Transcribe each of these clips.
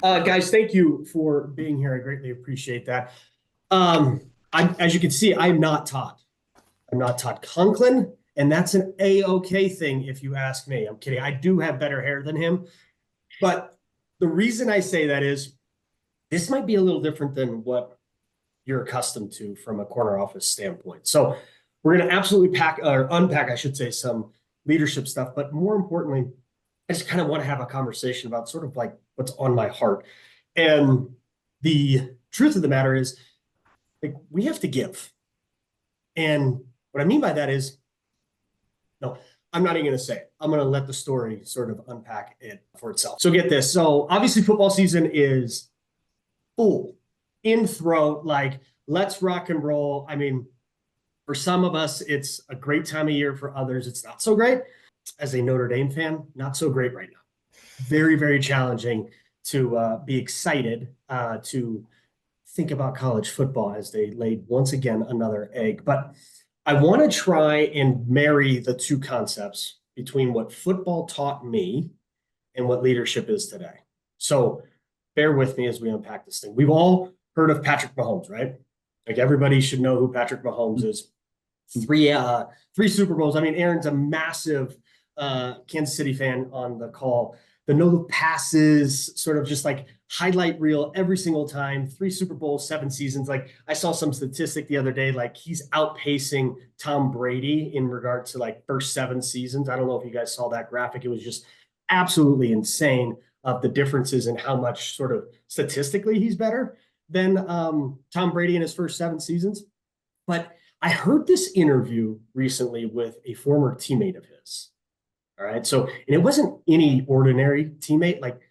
Guys, thank you for being here. I greatly appreciate that. As you can see, I'm not Todd. I'm not Todd Conklin, and that's an A-OK thing if you ask me. I'm kidding. I do have better hair than him. But the reason I say that is this might be a little different than what you're accustomed to from a corner office standpoint. So we're going to absolutely unpack, I should say, some leadership stuff. But more importantly, I just kind of want to have a conversation about sort of like what's on my heart. And the truth of the matter is, like, we have to give. And what I mean by that is, no, I'm not even going to say it. I'm going to let the story sort of unpack it for itself. So get this. So obviously football season is full in throat, like let's rock and roll. I mean, for some of us, it's a great time of year. For others, it's not so great. As a Notre Dame fan, not so great right now. Very, very challenging to be excited to think about college football as they laid once again another egg. But I want to try and marry the two concepts between what football taught me and what leadership is today. So bear with me as we unpack this thing. We've all heard of Patrick Mahomes, right? Like everybody should know who Patrick Mahomes is. Three Super Bowls. I mean, Aaron's a massive Kansas City fan on the call. The no-look passes, sort of just like highlight reel every single time. 3 Super Bowls, 7 seasons. Like I saw some statistic the other day, like he's outpacing Tom Brady in regard to like first 7 seasons. I don't know if you guys saw that graphic. It was just absolutely insane of the differences in how much sort of statistically he's better than Tom Brady in his first 7 seasons. But I heard this interview recently with a former teammate of his. All right. So, and it wasn't any ordinary teammate. Like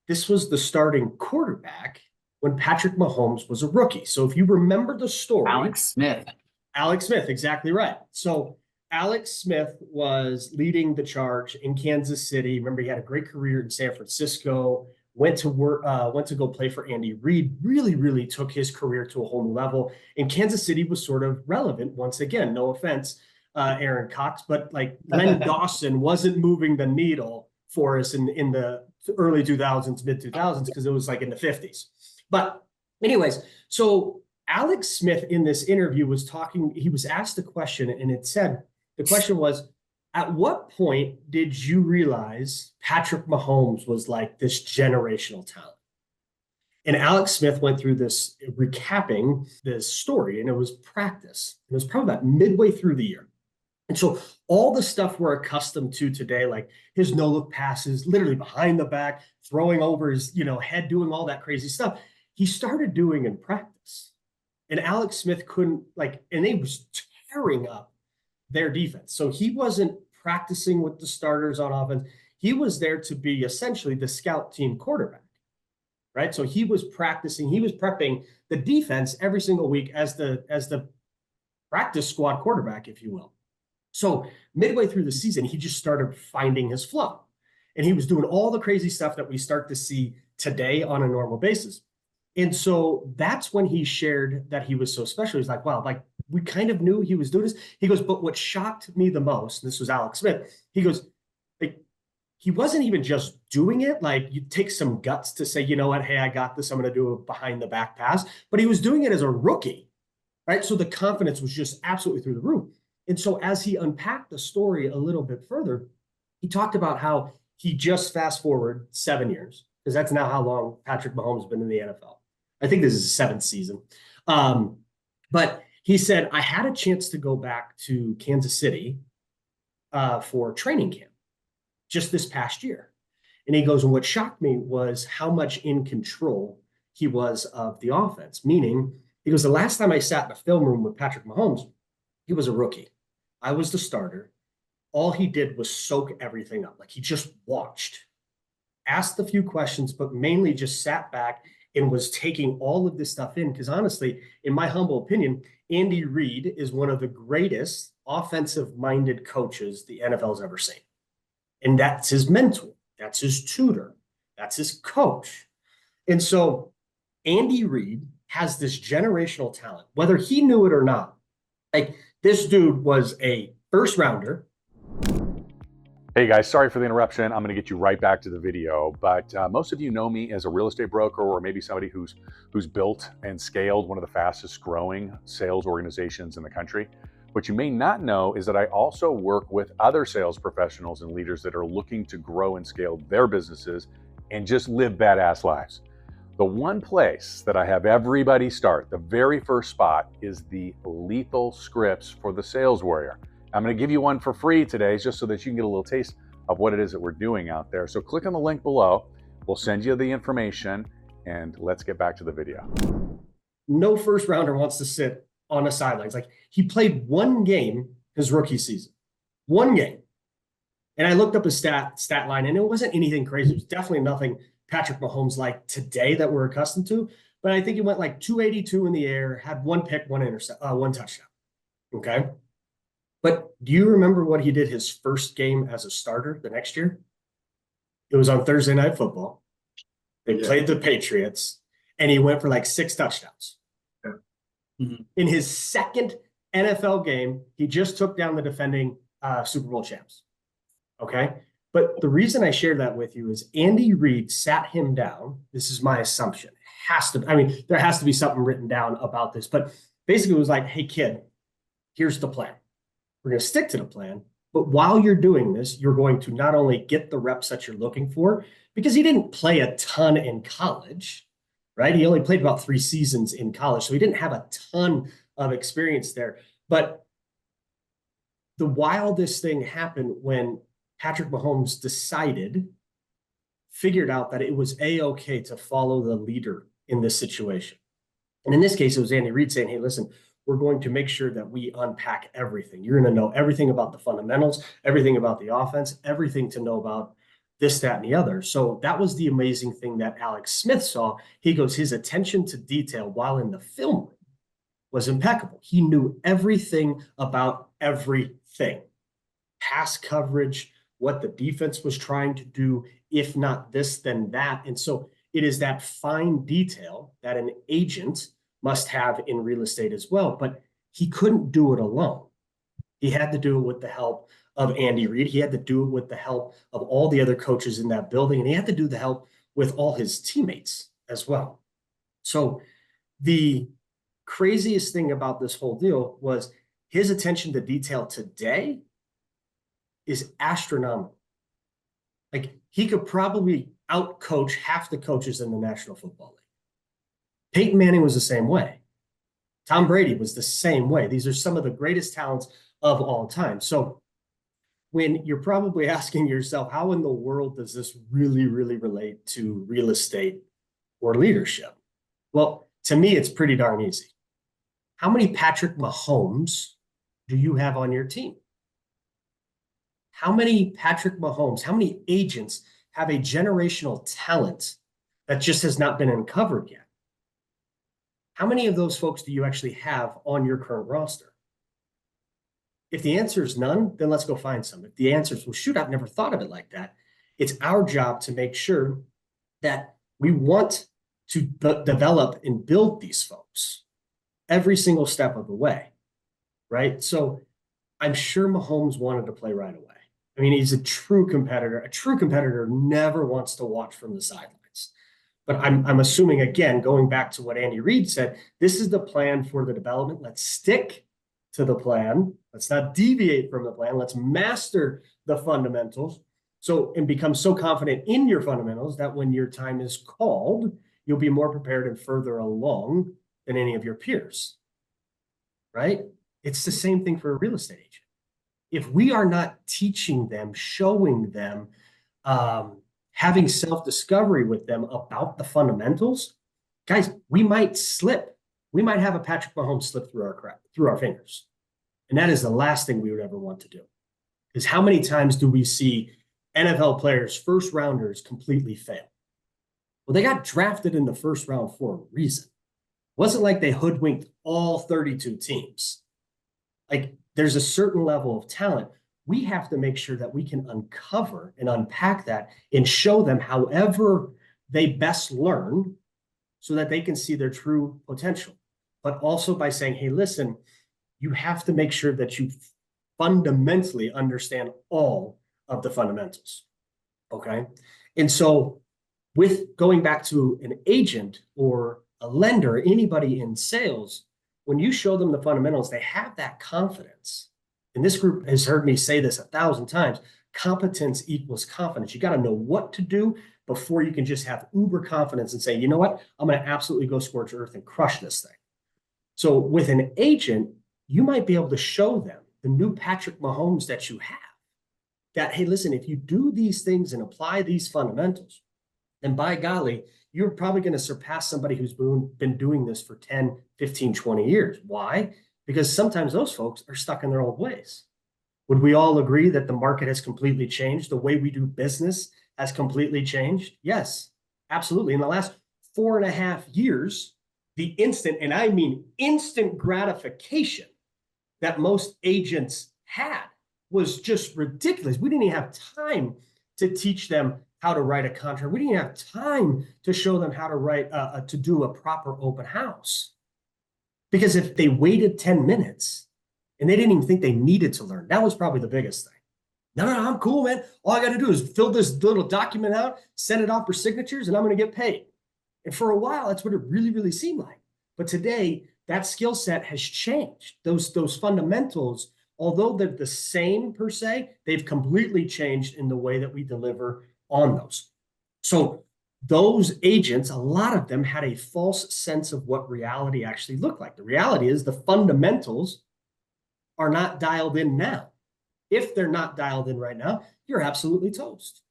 this was the starting quarterback when Patrick Mahomes was a rookie. So if you remember the story, Alex Smith, exactly right. So Alex Smith was leading the charge in Kansas City. Remember, he had a great career in San Francisco, went to go play for Andy Reid, really took his career to a whole new level. And Kansas City was sort of relevant once again. No offense, Aaron Cox, but like Len Dawson wasn't moving the needle for us in the early 2000s, mid 2000s, because it was like in the 50s. But anyways, so Alex Smith in this interview was talking, he was asked a question and it said, the question was, at what point did you realize Patrick Mahomes was like this generational talent? And Alex Smith went through this recapping this story, and it was practice. It was probably about midway through the year. And so all the stuff we're accustomed to today, like his no-look passes, literally behind the back, throwing over his head, doing all that crazy stuff, he started doing in practice. And Alex Smith couldn't and they was tearing up their defense. So he wasn't practicing with the starters on offense. He was there to be essentially the scout team quarterback, right? So he was practicing, he was prepping the defense every single week as the practice squad quarterback, if you will. So midway through the season, he just started finding his flow. And he was doing all the crazy stuff that we start to see today on a normal basis. And so that's when he shared that he was so special. He's like, wow, like we kind of knew he was doing this. He goes, but what shocked me the most, and this was Alex Smith, he goes, like, he wasn't even just doing it. Like you take some guts to say, you know what, hey, I got this. I'm going to do a behind the back pass. But he was doing it as a rookie, right? So the confidence was just absolutely through the roof. And so as he unpacked the story a little bit further, he talked about how he just fast forward 7 years, because that's now how long Patrick Mahomes has been in the NFL. I think this is his 7th season. But he said, I had a chance to go back to Kansas City for training camp just this past year. And he goes, and what shocked me was how much in control he was of the offense. Meaning, he goes, the last time I sat in a film room with Patrick Mahomes, he was a rookie. I was the starter. All he did was soak everything up. Like he just watched, asked a few questions, but mainly just sat back and was taking all of this stuff in. Because honestly, in my humble opinion, Andy Reid is one of the greatest offensive-minded coaches the NFL's ever seen. And that's his mentor. That's his tutor. That's his coach. And so Andy Reid has this generational talent, whether he knew it or not. Like this dude was a first rounder, Hey guys, sorry for the interruption. I'm going to get you right back to the video, but most of you know me as a real estate broker, or maybe somebody who's built and scaled one of the fastest growing sales organizations in the country. What you may not know is that I also work with other sales professionals and leaders that are looking to grow and scale their businesses and just live badass lives. The one place that I have everybody start, the very first spot, is the lethal scripts for the sales warrior. I'm going to give you one for free today, just so that you can get a little taste of what it is that we're doing out there. So click on the link below. We'll send you the information, and let's get back to the video. No first rounder wants to sit on the sidelines. Like, he played one game his rookie season, one game. And I looked up his stat line, and it wasn't anything crazy. It was definitely nothing Patrick Mahomes like today that we're accustomed to. But I think he went like 282 in the air, had one pick, one touchdown. Okay. But do you remember what he did his first game as a starter the next year? It was on Thursday Night Football. They played the Patriots, and he went for like 6 touchdowns. Yeah. Mm-hmm. In his second NFL game, he just took down the defending Super Bowl champs. Okay? But the reason I share that with you is Andy Reid sat him down. This is my assumption. There has to be something written down about this. But basically, it was like, hey, kid, here's the plan. We're going to stick to the plan. But while you're doing this, you're going to not only get the reps that you're looking for, because he didn't play a ton in college, right? He only played about 3 seasons in college, so he didn't have a ton of experience there. But the wildest thing happened when Patrick Mahomes figured out that it was A-okay to follow the leader in this situation. And in this case, it was Andy Reid saying, hey, listen, we're going to make sure that we unpack everything. You're going to know everything about the fundamentals, everything about the offense, everything to know about this, that, and the other. So that was the amazing thing that Alex Smith saw. He goes, his attention to detail while in the film room was impeccable. He knew everything about everything. Pass coverage, what the defense was trying to do, if not this, then that. And so it is that fine detail that an agent must have in real estate as well, but he couldn't do it alone. He had to do it with the help of Andy Reid. He had to do it with the help of all the other coaches in that building, and he had to do the help with all his teammates as well. So the craziest thing about this whole deal was his attention to detail today is astronomical. Like, he could probably out-coach half the coaches in the National Football League. Peyton Manning was the same way. Tom Brady was the same way. These are some of the greatest talents of all time. So when you're probably asking yourself, how in the world does this really, really relate to real estate or leadership? Well, to me, it's pretty darn easy. How many Patrick Mahomes do you have on your team? How many Patrick Mahomes, how many agents have a generational talent that just has not been uncovered yet? How many of those folks do you actually have on your current roster? If the answer is none, then let's go find some. If the answer is, well, shoot, I've never thought of it like that, it's our job to make sure that we want to develop and build these folks every single step of the way, right? So I'm sure Mahomes wanted to play right away. I mean, he's a true competitor. A true competitor never wants to watch from the sidelines. But I'm assuming, again, going back to what Andy Reid said, this is the plan for the development. Let's stick to the plan. Let's not deviate from the plan. Let's master the fundamentals and become so confident in your fundamentals that when your time is called, you'll be more prepared and further along than any of your peers, right? It's the same thing for a real estate agent. If we are not teaching them, showing them, having self-discovery with them about the fundamentals, guys, we might slip. We might have a Patrick Mahomes slip through our fingers. And that is the last thing we would ever want to do. Because how many times do we see NFL players, first rounders, completely fail? Well, they got drafted in the first round for a reason. It wasn't like they hoodwinked all 32 teams. Like, there's a certain level of talent. We have to make sure that we can uncover and unpack that and show them however they best learn so that they can see their true potential. But also by saying, hey, listen, you have to make sure that you fundamentally understand all of the fundamentals. Okay. And so with going back to an agent or a lender, anybody in sales, when you show them the fundamentals, they have that confidence. And this group has heard me say this 1,000 times. Competence equals confidence. You got to know what to do before you can just have uber confidence and say, you know what, I'm going to absolutely go scorch earth and crush this thing. So with an agent, you might be able to show them the new Patrick Mahomes that you have. That, hey, listen, if you do these things and apply these fundamentals, then by golly, you're probably going to surpass somebody who's been doing this for 10, 15, 20 years. Why? Because sometimes those folks are stuck in their old ways. Would we all agree that the market has completely changed? The way we do business has completely changed? Yes, absolutely. In the last 4.5 years, the instant, and I mean instant gratification that most agents had was just ridiculous. We didn't even have time to teach them how to write a contract. We didn't even have time to show them how to write, to do a proper open house. Because if they waited 10 minutes and they didn't even think they needed to learn, that was probably the biggest thing. No, I'm cool, man. All I got to do is fill this little document out, send it off for signatures, and I'm going to get paid. And for a while, that's what it really, really seemed like. But today, that skill set has changed. Those fundamentals, although they're the same per se, they've completely changed in the way that we deliver on those. So those agents, a lot of them had a false sense of what reality actually looked like. The reality is the fundamentals are not dialed in now. If they're not dialed in right now, you're absolutely toast.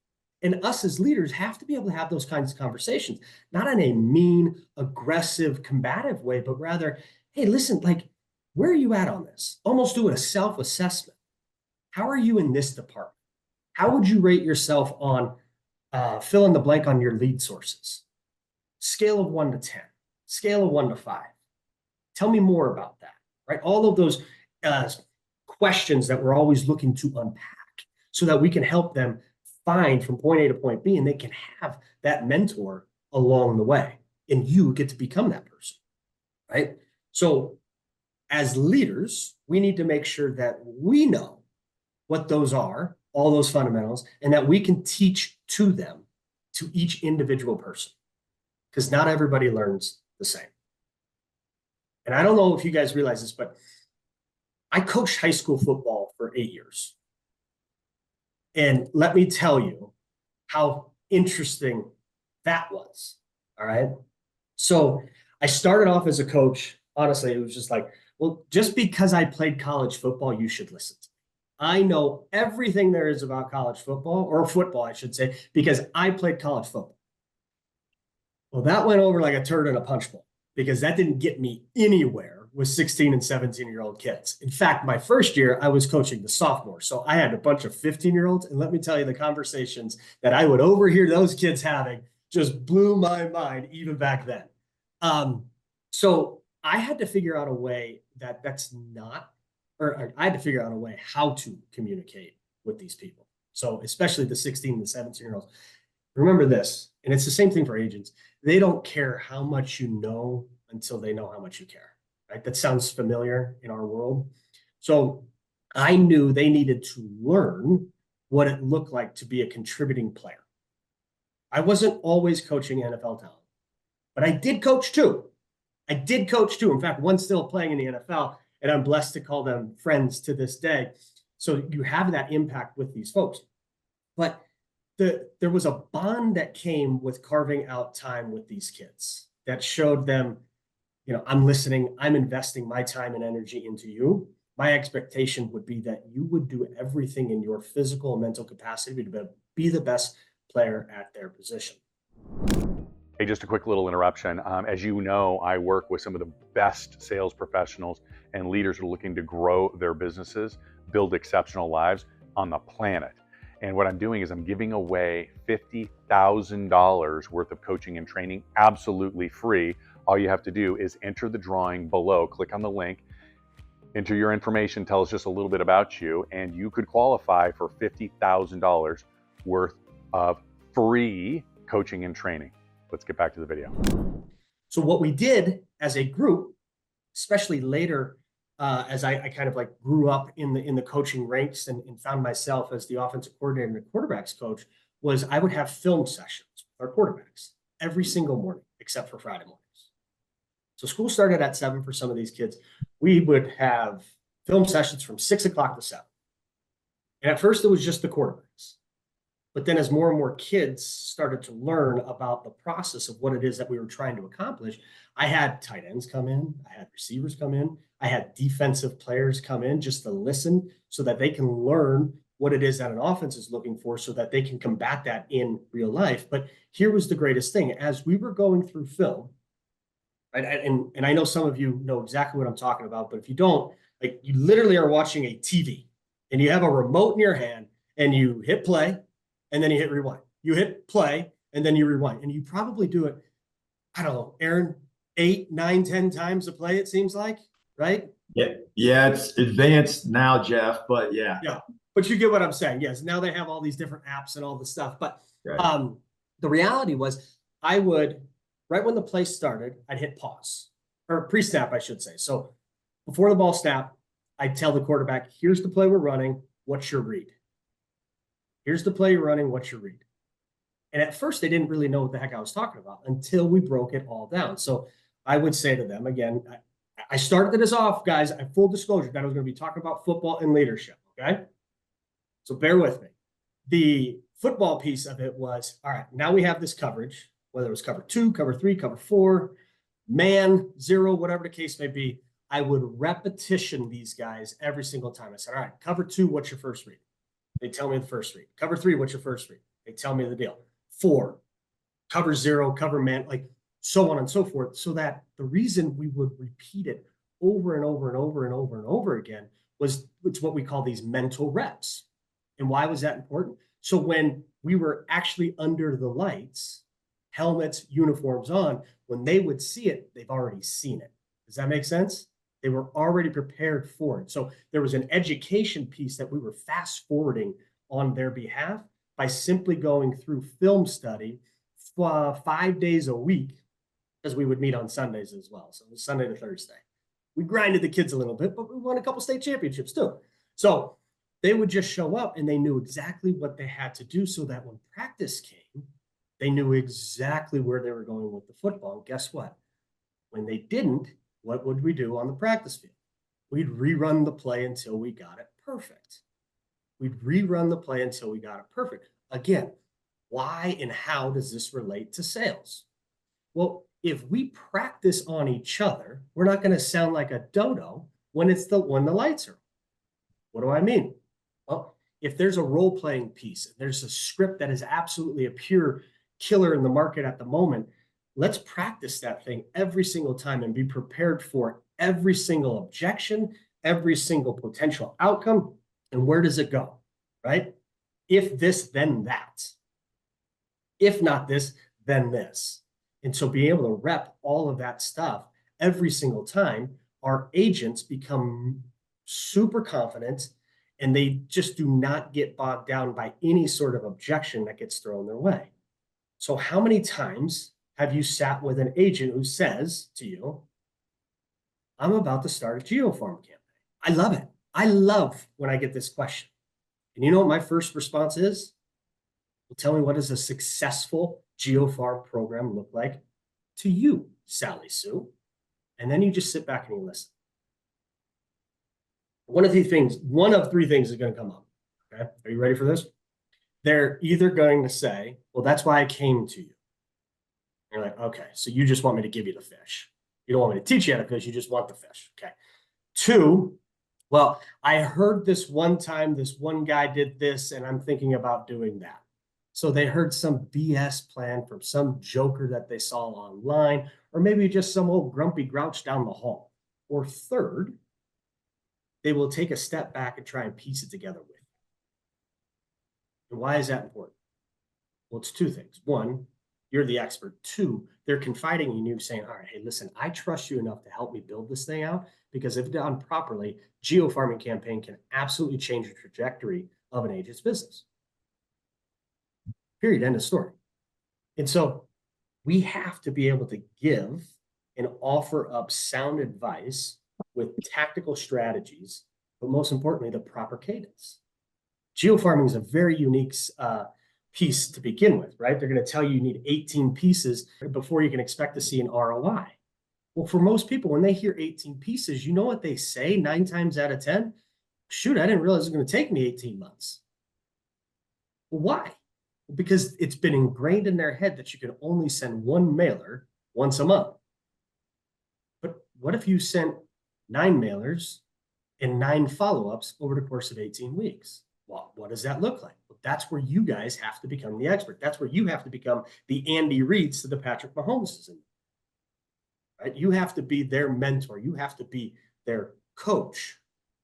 And us as leaders have to be able to have those kinds of conversations, not in a mean, aggressive, combative way, but rather, hey, listen, like, where are you at on this? Almost doing a self-assessment. How are you in this department? How would you rate yourself on fill in the blank on your lead sources? Scale of 1 to 10, scale of 1 to 5. Tell me more about that, right? All of those questions that we're always looking to unpack so that we can help them find from point A to point B, and they can have that mentor along the way, and you get to become that person, right? So as leaders, we need to make sure that we know what those are, all those fundamentals, and that we can teach to them, to each individual person, because not everybody learns the same. And I don't know if you guys realize this, but I coached high school football for 8 years. And let me tell you how interesting that was. All right. So I started off as a coach. Honestly, it was just like, well, just because I played college football, you should listen to me. I know everything there is about college football, or football, I should say, because I played college football. Well, that went over like a turd in a punch bowl because that didn't get me anywhere with 16 and 17-year-old kids. In fact, my first year, I was coaching the sophomores. So I had a bunch of 15-year-olds. And let me tell you, the conversations that I would overhear those kids having just blew my mind even back then. So I had to figure out a way I had to figure out a way how to communicate with these people. So especially the 16 and the 17-year-olds. Remember this, and it's the same thing for agents. They don't care how much you know until they know how much you care. Right? That sounds familiar in our world. So I knew they needed to learn what it looked like to be a contributing player. I wasn't always coaching NFL talent, but I did coach too. In fact, one's still playing in the NFL, and I'm blessed to call them friends to this day. So you have that impact with these folks. But there was a bond that came with carving out time with these kids that showed them, I'm listening, I'm investing my time and energy into you. My expectation would be that you would do everything in your physical and mental capacity to be the best player at their position. Hey, just a quick little interruption. As you know, I work with some of the best sales professionals and leaders who are looking to grow their businesses, build exceptional lives on the planet. And what I'm doing is I'm giving away $50,000 worth of coaching and training absolutely free. All you have to do is enter the drawing below, click on the link, enter your information, tell us just a little bit about you, and you could qualify for $50,000 worth of free coaching and training. Let's get back to the video. So what we did as a group, especially later as I kind of like grew up in the coaching ranks and found myself as the offensive coordinator and the quarterbacks coach, was I would have film sessions with our quarterbacks every single morning except for Friday mornings. So school started at 7 for some of these kids. We would have film sessions from 6 o'clock to 7. And at first it was just the quarterbacks. But then as more and more kids started to learn about the process of what it is that we were trying to accomplish, I had tight ends come in, I had receivers come in, I had defensive players come in just to listen so that they can learn what it is that an offense is looking for so that they can combat that in real life. But here was the greatest thing. As we were going through film, right, and I know some of you know exactly what I'm talking about, but if you don't, like you literally are watching a TV and you have a remote in your hand and you hit play and then you hit rewind. You hit play and then you rewind. And you probably do it, I don't know, Aaron, 8, 9, 10 times a play, it seems like, right? Yeah, yeah, it's advanced now, Jeff, but yeah. Yeah, but you get what I'm saying. Yes, now they have all these different apps and all this stuff. But Right. the reality was I would, right when the play started, I'd hit pause, or pre-snap, I should say. So before the ball snapped, I'd tell the quarterback, here's the play we're running, what's your read? Here's the play you're running, what's your read? And at first, they didn't really know what the heck I was talking about until we broke it all down. So I would say to them, again, I started this off, guys, full disclosure, that I was going to be talking about football and leadership, okay? So bear with me. The football piece of it was, all right, now we have this coverage, whether it was cover 2, cover 3, cover 4, man, 0, whatever the case may be. I would repetition these guys every single time. I said, all right, cover 2, what's your first read? They tell me the first read. Cover 3, what's your first read? They tell me the deal. 4, cover 0, cover man, like so on and so forth. So that the reason we would repeat it over and over and over and over and over again was it's what we call these mental reps. And why was that important? So when we were actually under the lights, helmets, uniforms on, when they would see it, they've already seen it. Does that make sense? They were already prepared for it. So there was an education piece that we were fast forwarding on their behalf by simply going through film study 5 days a week, as we would meet on Sundays as well. So it was Sunday to Thursday. We grinded the kids a little bit, but we won a couple state championships too. So they would just show up and they knew exactly what they had to do so that when practice came, they knew exactly where they were going with the football. And guess what? When they didn't, what would we do on the practice field? We'd rerun the play until we got it perfect. We'd rerun the play until we got it perfect. Again, why and how does this relate to sales? Well, if we practice on each other, we're not going to sound like a dodo when the lights are on. What do I mean? Well, if there's a role-playing piece, there's a script that is absolutely a pure killer in the market at the moment, let's practice that thing every single time and be prepared for every single objection, every single potential outcome, and where does it go, right? If this, then that. If not this, then this. And so being able to rep all of that stuff every single time, our agents become super confident and they just do not get bogged down by any sort of objection that gets thrown their way. So how many times have you sat with an agent who says to you, I'm about to start a GeoFarm campaign? I love it. I love when I get this question. And you know what my first response is? Well, tell me, what does a successful GeoFarm program look like to you, Sally Sue? And then you just sit back and you listen. One of 3 things is going to come up. Okay. Are you ready for this? They're either going to say, well, that's why I came to you. And you're like, okay, so you just want me to give you the fish. You don't want me to teach you how to fish. You just want the fish. Okay. 2, well, I heard this one time, this one guy did this, and I'm thinking about doing that. So they heard some BS plan from some joker that they saw online, or maybe just some old grumpy grouch down the hall. Or 3rd, they will take a step back and try and piece it together with you. And why is that important? Well, it's 2 things. 1, you're the expert. 2, they're confiding in you saying, all right, hey, listen, I trust you enough to help me build this thing out, because if done properly, geofarming campaign can absolutely change the trajectory of an agent's business. Period. End of story. And so we have to be able to give and offer up sound advice with tactical strategies, but most importantly, the proper cadence. Geofarming is a very unique piece to begin with, right? They're going to tell you need 18 pieces before you can expect to see an ROI. Well, for most people, when they hear 18 pieces, you know what they say 9 times out of 10? Shoot, I didn't realize it was going to take me 18 months. Well, why? Because it's been ingrained in their head that you can only send one mailer once a month. But what if you sent 9 mailers and 9 follow-ups over the course of 18 weeks? Well, what does that look like? Well, that's where you guys have to become the expert. That's where you have to become the Andy Reids to the Patrick Mahomes. Right? You have to be their mentor. You have to be their coach.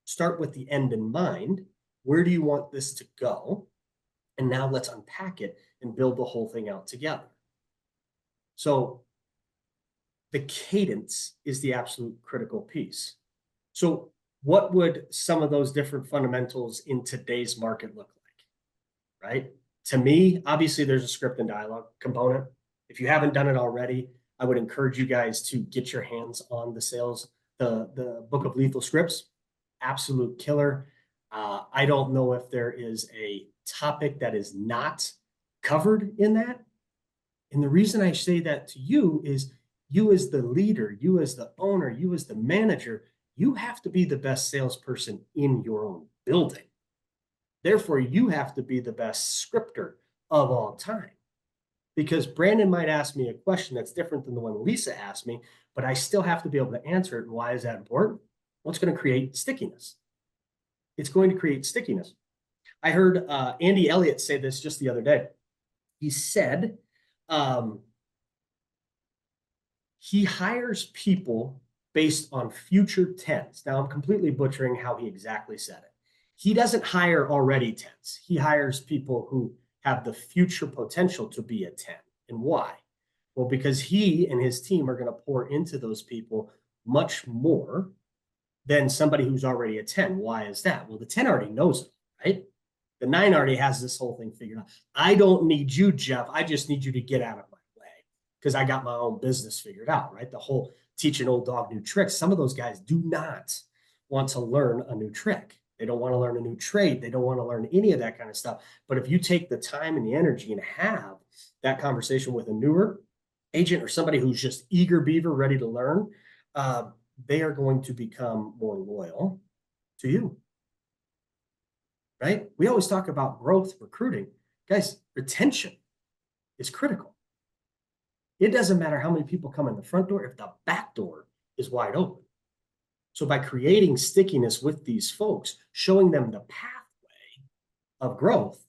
Start with the end in mind. Where do you want this to go? And now let's unpack it and build the whole thing out together. So the cadence is the absolute critical piece. So what would some of those different fundamentals in today's market look like, right? To me, obviously, there's a script and dialogue component. If you haven't done it already, I would encourage you guys to get your hands on the Book of Lethal Scripts. Absolute killer. I don't know if there is a topic that is not covered in that. And the reason I say that to you is you as the leader, you as the owner, you as the manager, you have to be the best salesperson in your own building. Therefore, you have to be the best scripter of all time. Because Brandon might ask me a question that's different than the one Lisa asked me, but I still have to be able to answer it. And why is that important? Well, it's going to create stickiness. It's going to create stickiness. I heard Andy Elliott say this just the other day. He said he hires people based on future tens. Now, I'm completely butchering how he exactly said it. He doesn't hire already tens. He hires people who have the future potential to be a 10. And why? Well, because he and his team are going to pour into those people much more than somebody who's already a 10. Why is that? Well, the 10 already knows it, right? The 9 already has this whole thing figured out. I don't need you, Jeff. I just need you to get out of my way because I got my own business figured out, right? The whole teach an old dog new tricks. Some of those guys do not want to learn a new trick. They don't want to learn a new trade. They don't want to learn any of that kind of stuff. But if you take the time and the energy and have that conversation with a newer agent or somebody who's just eager beaver, ready to learn, they are going to become more loyal to you, right? We always talk about growth, recruiting. Guys, retention is critical. It doesn't matter how many people come in the front door if the back door is wide open. So by creating stickiness with these folks, showing them the pathway of growth,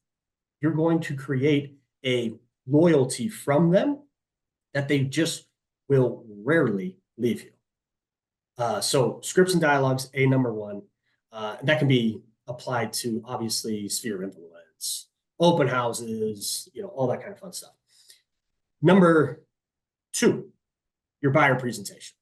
you're going to create a loyalty from them that they just will rarely leave you. So scripts and dialogues, number one, that can be applied to obviously sphere of influence, open houses, all that kind of fun stuff. Number 2, your buyer presentation.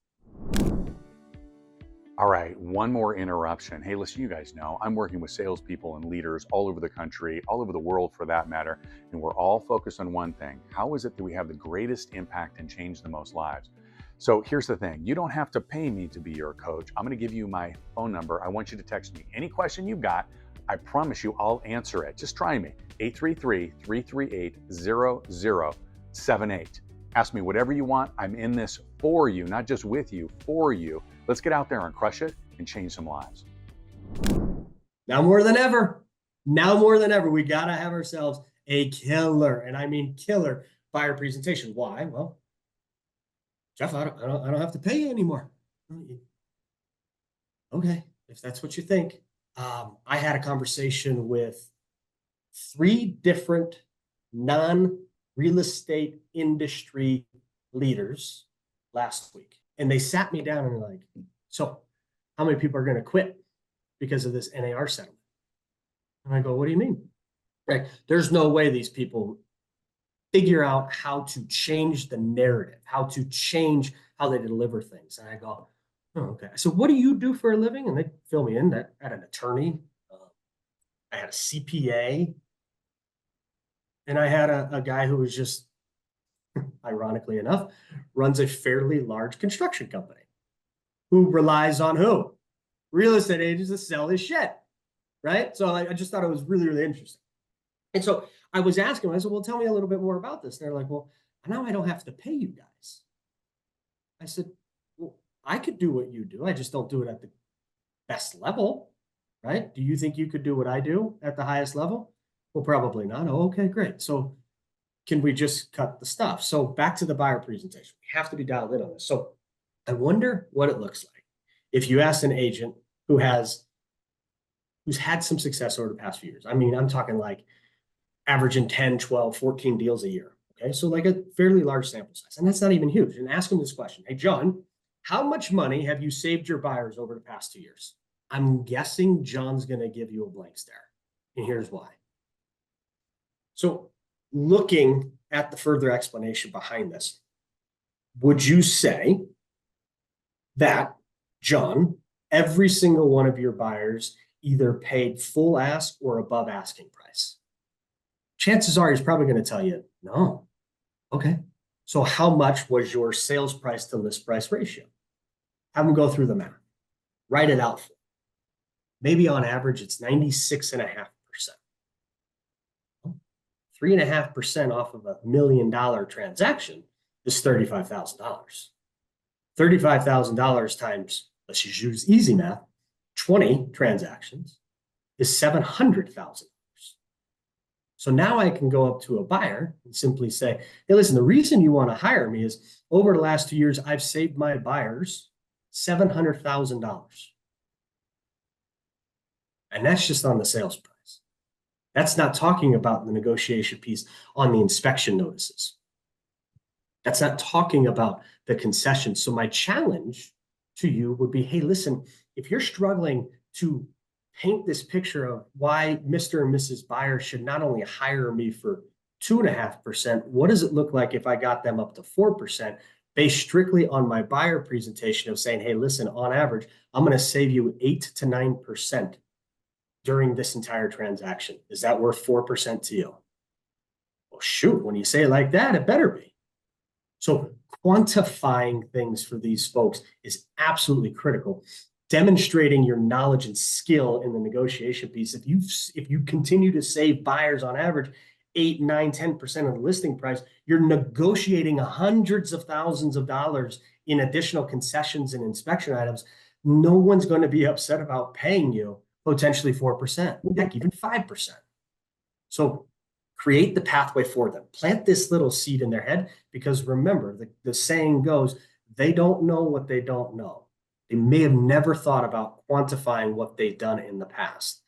All right, one more interruption. Hey, listen, you guys know I'm working with salespeople and leaders all over the country, all over the world for that matter, and we're all focused on one thing. How is it that we have the greatest impact and change the most lives? So here's the thing. You don't have to pay me to be your coach. I'm going to give you my phone number. I want you to text me any question you've got. I promise you I'll answer it. Just try me. 833-338-0078. Ask me whatever you want. I'm in this for you, not just with you, for you. Let's get out there and crush it and change some lives. Now more than ever, we got to have ourselves a killer, and I mean killer buyer presentation. Why? Well, Jeff, I don't have to pay you anymore. Okay, if that's what you think. I had a conversation with 3 different non-real estate industry leaders last week. And they sat me down and were like, so how many people are going to quit because of this NAR settlement? And I go, what do you mean? Like, there's no way these people figure out how to change the narrative, how to change how they deliver things. And I go, oh, okay. So what do you do for a living? And they fill me in. That I had an attorney. I had a CPA. And I had a guy who was just, ironically enough, runs a fairly large construction company. who relies on who? Real estate agents to sell his shit, right? So I just thought it was really, really interesting. And so I was asking them, I said, well, tell me a little bit more about this. And they're like, well, now I don't have to pay you guys. I said, well, I could do what you do. I just don't do it at the best level, right? Do you think you could do what I do at the highest level? Well, probably not. Oh, okay, great. So can we just cut the stuff? So back to the buyer presentation. We have to be dialed in on this. So I wonder what it looks like if you ask an agent who's had some success over the past few years. I mean, I'm talking like averaging 10, 12, 14 deals a year. Okay. So like a fairly large sample size. And that's not even huge. And ask them this question. Hey, John, how much money have you saved your buyers over the past 2 years? I'm guessing John's going to give you a blank stare. And here's why. So looking at the further explanation behind this, would you say that, John, every single one of your buyers either paid full ask or above asking price? Chances are he's probably going to tell you, no. Okay. So how much was your sales price to list price ratio? Have them go through the math. Write it out for you. Maybe on average, it's 96.5%. 3.5% off of $1 million transaction is $35,000. $35,000 times, let's just use easy math, 20 transactions is $700,000. So now I can go up to a buyer and simply say, hey, listen, the reason you want to hire me is over the last 2 years, I've saved my buyers $700,000. And that's just on the sales price. That's not talking about the negotiation piece on the inspection notices. That's not talking about the concessions. So my challenge to you would be, hey, listen, if you're struggling to paint this picture of why Mr. and Mrs. Buyer should not only hire me for 2.5%, what does it look like if I got them up to 4%, based strictly on my buyer presentation of saying, hey, listen, on average, I'm going to save you 8 to 9% during this entire transaction. Is that worth 4% to you? Well, shoot, when you say it like that, it better be. So quantifying things for these folks is absolutely critical. Demonstrating your knowledge and skill in the negotiation piece. If you continue to save buyers on average 8, 9, 10% of the listing price, you're negotiating hundreds of thousands of dollars in additional concessions and inspection items. No one's going to be upset about paying you potentially 4%, heck, even 5%. So create the pathway for them. Plant this little seed in their head, because remember, the saying goes, they don't know what they don't know. They may have never thought about quantifying what they've done in the past.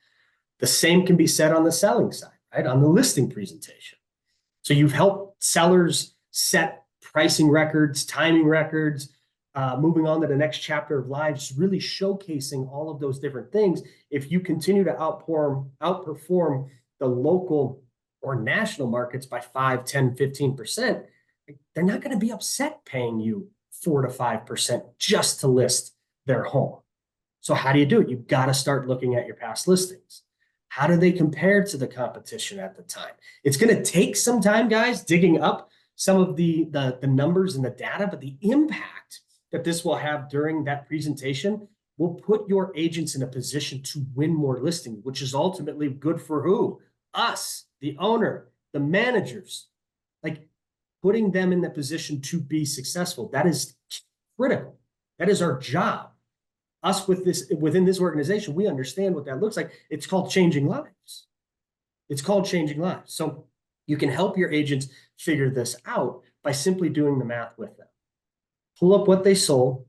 The same can be said on the selling side, right? On the listing presentation. So you've helped sellers set pricing records, timing records, moving on to the next chapter of lives, really showcasing all of those different things. If you continue to outperform the local or national markets by 5, 10, 15%, they're not going to be upset paying you 4 to 5% just to list their home. So how do you do it? You've got to start looking at your past listings. How do they compare to the competition at the time? It's going to take some time, guys, digging up some of the numbers and the data, but the impact that this will have during that presentation will put your agents in a position to win more listings, which is ultimately good for who? Us, the owner, the managers. Like putting them in the position to be successful. That is critical. That is our job. Us within this organization, we understand what that looks like. It's called changing lives. It's called changing lives. So you can help your agents figure this out by simply doing the math with them. Pull up what they sold.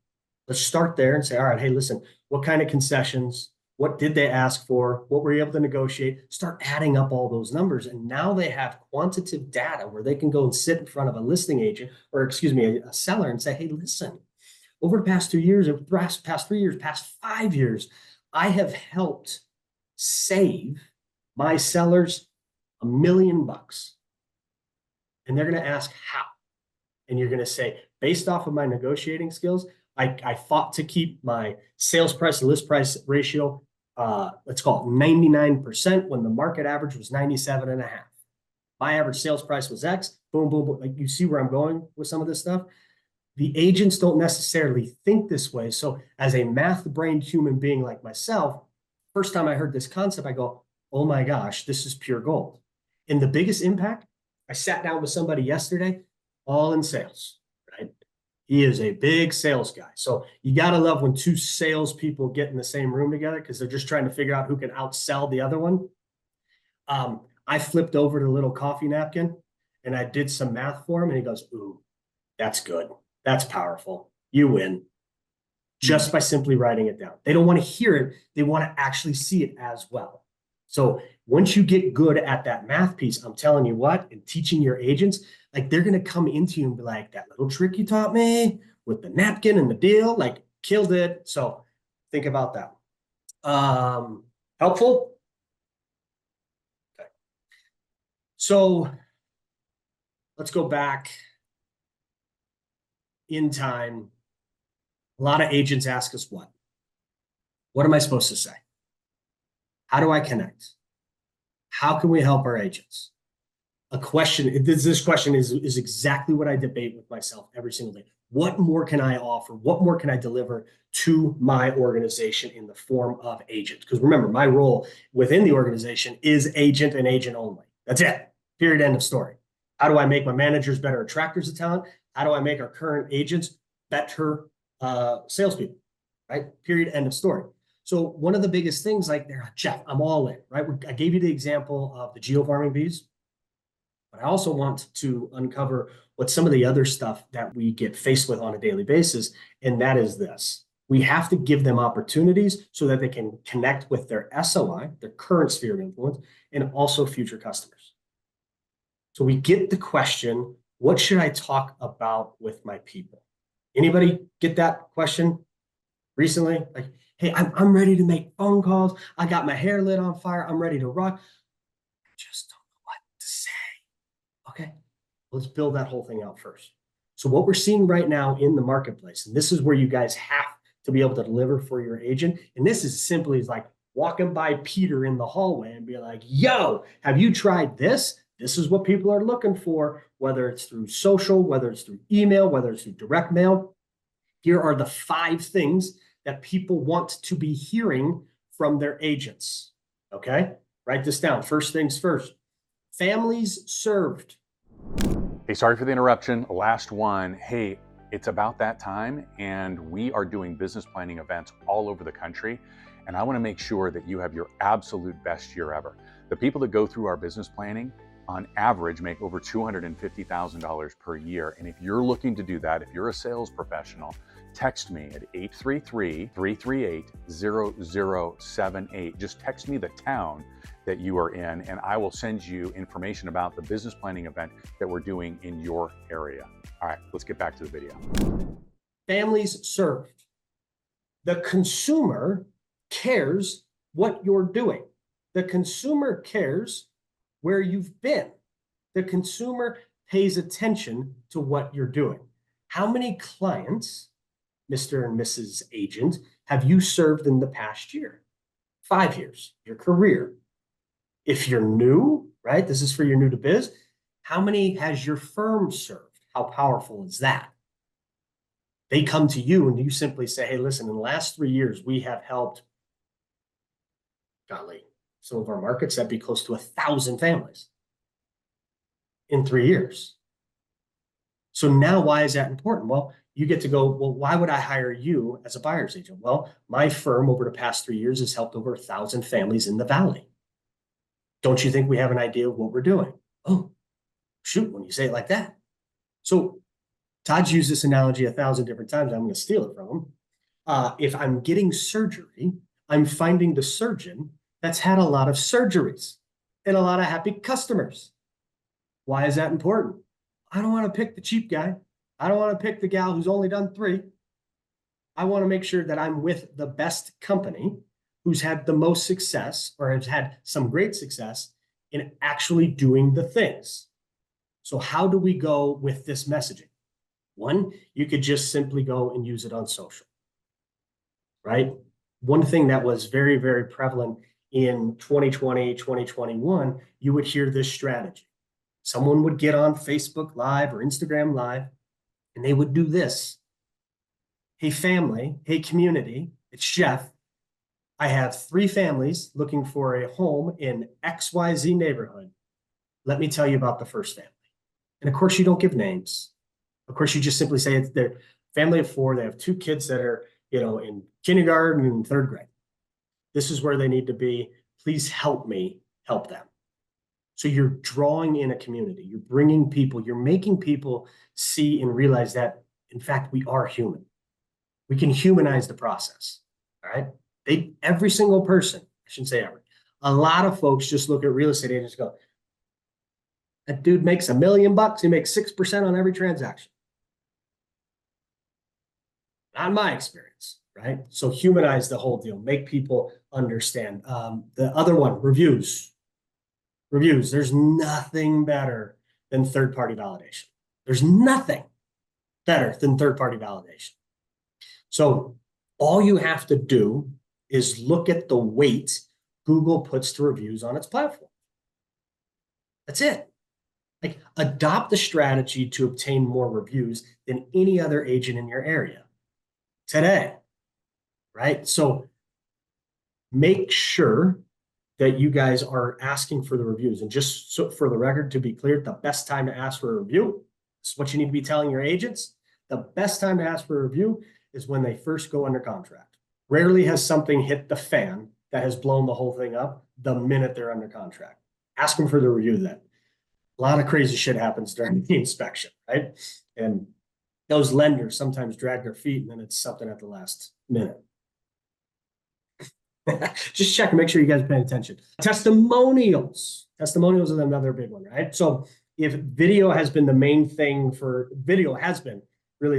Let's start there and say, all right, hey, listen, what kind of concessions? What did they ask for? What were you able to negotiate? Start adding up all those numbers. And now they have quantitative data where they can go and sit in front of a listing agent, or excuse me, a seller, and say, hey, listen, over the past 2 years, or past 3 years, past 5 years, I have helped save my sellers $1 million. And they're going to ask how. And you're going to say, based off of my negotiating skills, I fought to keep my sales price to list price ratio, let's call it 99%, when the market average was 97.5. My average sales price was X. Boom, boom, boom. Like, you see where I'm going with some of this stuff? The agents don't necessarily think this way. So as a math-brained human being like myself, first time I heard this concept, I go, oh my gosh, this is pure gold. And the biggest impact, I sat down with somebody yesterday, all in sales, right? He is a big sales guy. So you got to love when two salespeople get in the same room together because they're just trying to figure out who can outsell the other one. I flipped over the little coffee napkin and I did some math for him. And he goes, ooh, that's good. That's powerful. You win just by simply writing it down. They don't want to hear it. They want to actually see it as well. So once you get good at that math piece, I'm telling you what, and teaching your agents, like they're going to come into you and be like, that little trick you taught me with the napkin and the deal, like killed it. So think about that. Helpful? Okay. So let's go back in time. A lot of agents ask us what? What am I supposed to say? How do I connect? How can we help our agents? A question, this question is exactly what I debate with myself every single day. What more can I offer? What more can I deliver to my organization in the form of agent? Because remember, my role within the organization is agent and agent only. That's it. Period. End of story. How do I make my managers better attractors of talent? How do I make our current agents better salespeople? Right? Period. End of story. So one of the biggest things, like there, Jeff, I'm all in, right? I gave you the example of the geofarming bees, but I also want to uncover what some of the other stuff that we get faced with on a daily basis, and that is this. We have to give them opportunities so that they can connect with their SOI, their current sphere of influence, and also future customers. So we get the question, what should I talk about with my people? Anybody get that question recently? Like, hey, I'm ready to make phone calls. I got my hair lit on fire. I'm ready to rock. I just don't know what to say. Okay, let's build that whole thing out first. So what we're seeing right now in the marketplace, and this is where you guys have to be able to deliver for your agent. And this is simply like walking by Peter in the hallway and be like, yo, have you tried this? This is what people are looking for, whether it's through social, whether it's through email, whether it's through direct mail. Here are the 5 things that people want to be hearing from their agents. Okay, write this down. First things first. Families served. Hey, sorry for the interruption. Last one. Hey, it's about that time, and we are doing business planning events all over the country. And I want to make sure that you have your absolute best year ever. The people that go through our business planning, on average, make over $250,000 per year. And if you're looking to do that, if you're a sales professional, text me at 833-338-0078. Just text me the town that you are in, and I will send you information about the business planning event that we're doing in your area. All right, let's get back to the video. Families served. The consumer cares what you're doing. The consumer cares where you've been. The consumer pays attention to what you're doing. How many clients, Mr. and Mrs. Agent, have you served in the past year? 5 years, your career. If you're new, right, this is for your new to biz, how many has your firm served? How powerful is that? They come to you and you simply say, hey, listen, in the last 3 years, we have helped, golly, some of our markets, that'd be close to 1,000 families in 3 years. So now why is that important? Well, you get to go, well, why would I hire you as a buyer's agent? Well, my firm over the past 3 years has helped over 1,000 families in the Valley. Don't you think we have an idea of what we're doing? Oh, shoot, when you say it like that. So Todd's used this analogy 1,000 different times. I'm going to steal it from him. If I'm getting surgery, I'm finding the surgeon that's had a lot of surgeries and a lot of happy customers. Why is that important? I don't want to pick the cheap guy. I don't want to pick the gal who's only done 3. I want to make sure that I'm with the best company who's had the most success or has had some great success in actually doing the things. So how do we go with this messaging? One, you could just simply go and use it on social, right? One thing that was very, very prevalent in 2020, 2021, you would hear this strategy. Someone would get on Facebook Live or Instagram Live, And they would do this. Hey, family, hey, community, it's Jeff. I have 3 families looking for a home in XYZ neighborhood. Let me tell you about the first family. And of course, you don't give names. Of course, you just simply say it's their family of 4. They have 2 kids that are, in kindergarten and 3rd grade. This is where they need to be. Please help me help them. So you're drawing in a community. You're bringing people. You're making people see and realize that, in fact, we are human. We can humanize the process. All right. Every single person, I shouldn't say every, a lot of folks just look at real estate agents and go, that dude makes $1 million. He makes 6% on every transaction. Not in my experience, right? So humanize the whole deal, make people understand. The other one, reviews. Reviews. There's nothing better than third-party validation. There's nothing better than third-party validation. So all you have to do is look at the weight Google puts to reviews on its platform. That's it. Like, adopt a strategy to obtain more reviews than any other agent in your area today, right? So make sure that you guys are asking for the reviews. And just so for the record, to be clear, the best time to ask for a review is what you need to be telling your agents. The best time to ask for a review is when they first go under contract. Rarely has something hit the fan that has blown the whole thing up the minute they're under contract. Ask them for the review then. A lot of crazy shit happens during the inspection, right? And those lenders sometimes drag their feet and then it's something at the last minute. Just check and make sure you guys are paying attention. Testimonials. Testimonials is another big one, right? So if video has been really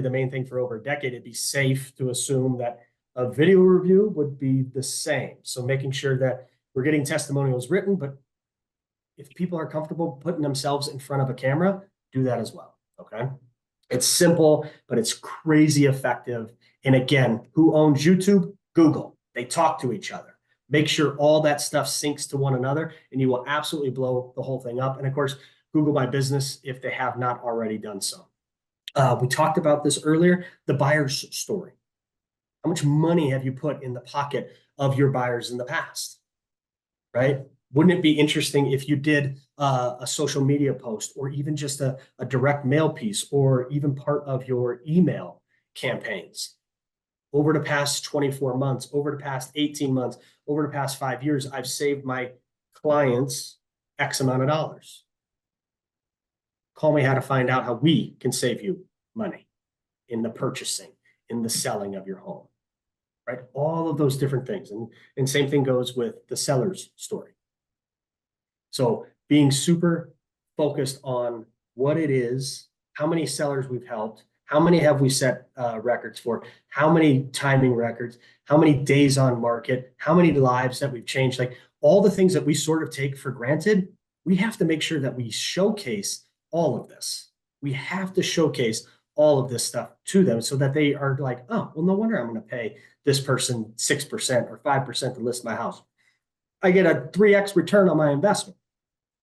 the main thing for over a decade, it'd be safe to assume that a video review would be the same. So making sure that we're getting testimonials written, but if people are comfortable putting themselves in front of a camera, do that as well, okay? It's simple, but it's crazy effective. And again, who owns YouTube? Google. They talk to each other. Make sure all that stuff syncs to one another, and you will absolutely blow the whole thing up. And of course, Google My Business if they have not already done so. We talked about this earlier, the buyer's story. How much money have you put in the pocket of your buyers in the past, right? Wouldn't it be interesting if you did a social media post or even just a direct mail piece or even part of your email campaigns? Over the past 24 months, over the past 18 months, over the past 5 years, I've saved my clients X amount of dollars. Call me how to find out how we can save you money in the purchasing, in the selling of your home, right? All of those different things. And same thing goes with the seller's story. So being super focused on what it is, how many sellers we've helped, how many have we set records for, how many timing records, how many days on market, how many lives that we've changed, like all the things that we sort of take for granted, we have to make sure that we showcase all of this. We have to showcase all of this stuff to them so that they are like, oh, well, no wonder I'm going to pay this person 6% or 5% to list my house. I get a 3x return on my investment,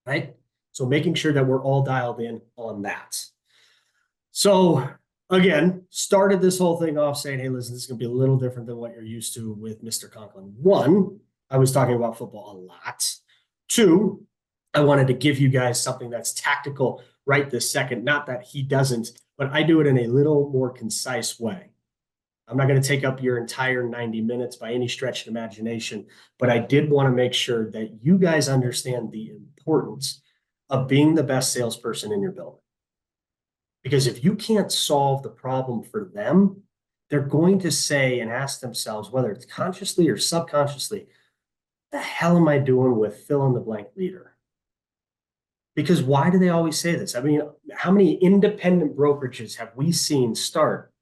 right? So making sure that we're all dialed in on that. So again, started this whole thing off saying, hey, listen, this is going to be a little different than what you're used to with Mr. Conklin. 1, I was talking about football a lot. 2, I wanted to give you guys something that's tactical right this second. Not that he doesn't, but I do it in a little more concise way. I'm not going to take up your entire 90 minutes by any stretch of imagination, but I did want to make sure that you guys understand the importance of being the best salesperson in your building. Because if you can't solve the problem for them, they're going to say and ask themselves, whether it's consciously or subconsciously, what the hell am I doing with fill in the blank leader? Because why do they always say this? I mean, how many independent brokerages have we seen start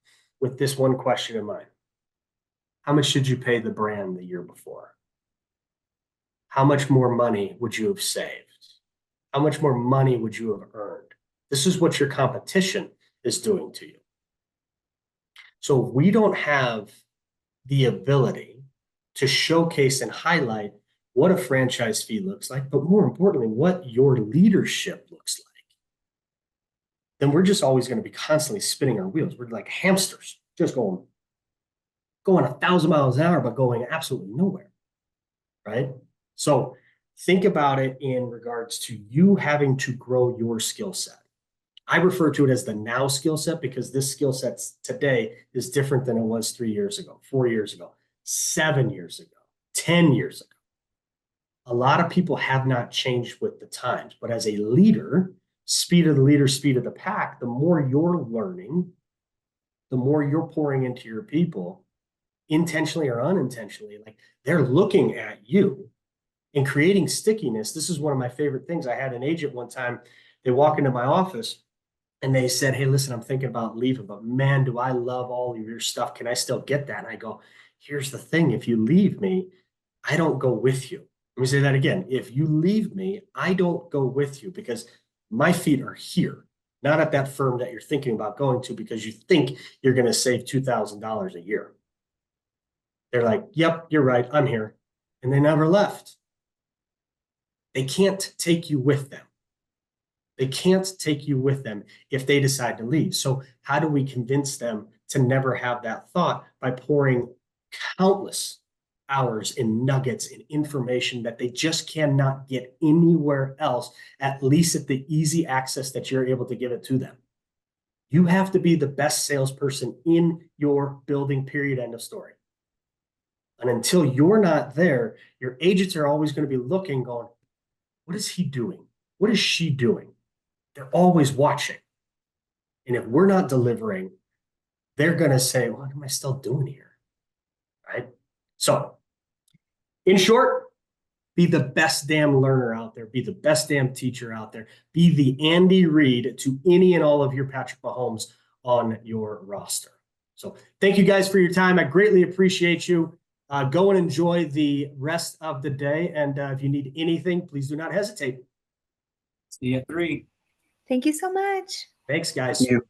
with this one question in mind? How much did you pay the brand the year before? How much more money would you have saved? How much more money would you have earned? This is what your competition is doing to you. So if we don't have the ability to showcase and highlight what a franchise fee looks like, but more importantly, what your leadership looks like, then we're just always going to be constantly spinning our wheels. We're like hamsters, just going 1,000 miles an hour, but going absolutely nowhere, right? So think about it in regards to you having to grow your skill set. I refer to it as the now skill set because this skill set today is different than it was 3 years ago, 4 years ago, 7 years ago, 10 years ago. A lot of people have not changed with the times, but as a leader, speed of the leader, speed of the pack, the more you're learning, the more you're pouring into your people, intentionally or unintentionally, like they're looking at you and creating stickiness. This is one of my favorite things. I had an agent one time, they walk into my office and they said, hey, listen, I'm thinking about leaving, but man, do I love all of your stuff. Can I still get that? And I go, here's the thing. If you leave me, I don't go with you. Let me say that again. If you leave me, I don't go with you because my feet are here, not at that firm that you're thinking about going to because you think you're going to save $2,000 a year. They're like, yep, you're right. I'm here. And they never left. They can't take you with them. They can't take you with them if they decide to leave. So how do we convince them to never have that thought? By pouring countless hours in nuggets and information that they just cannot get anywhere else, at least at the easy access that you're able to give it to them. You have to be the best salesperson in your building, period, end of story. And until you're not there, your agents are always going to be looking, going, what is he doing? What is she doing? They're always watching. And if we're not delivering, they're going to say, what am I still doing here? Right? So, in short, be the best damn learner out there. Be the best damn teacher out there. Be the Andy Reid to any and all of your Patrick Mahomes on your roster. So thank you guys for your time. I greatly appreciate you. Go and enjoy the rest of the day. And if you need anything, please do not hesitate. See you at 3. Thank you so much. Thanks, guys. Thank you.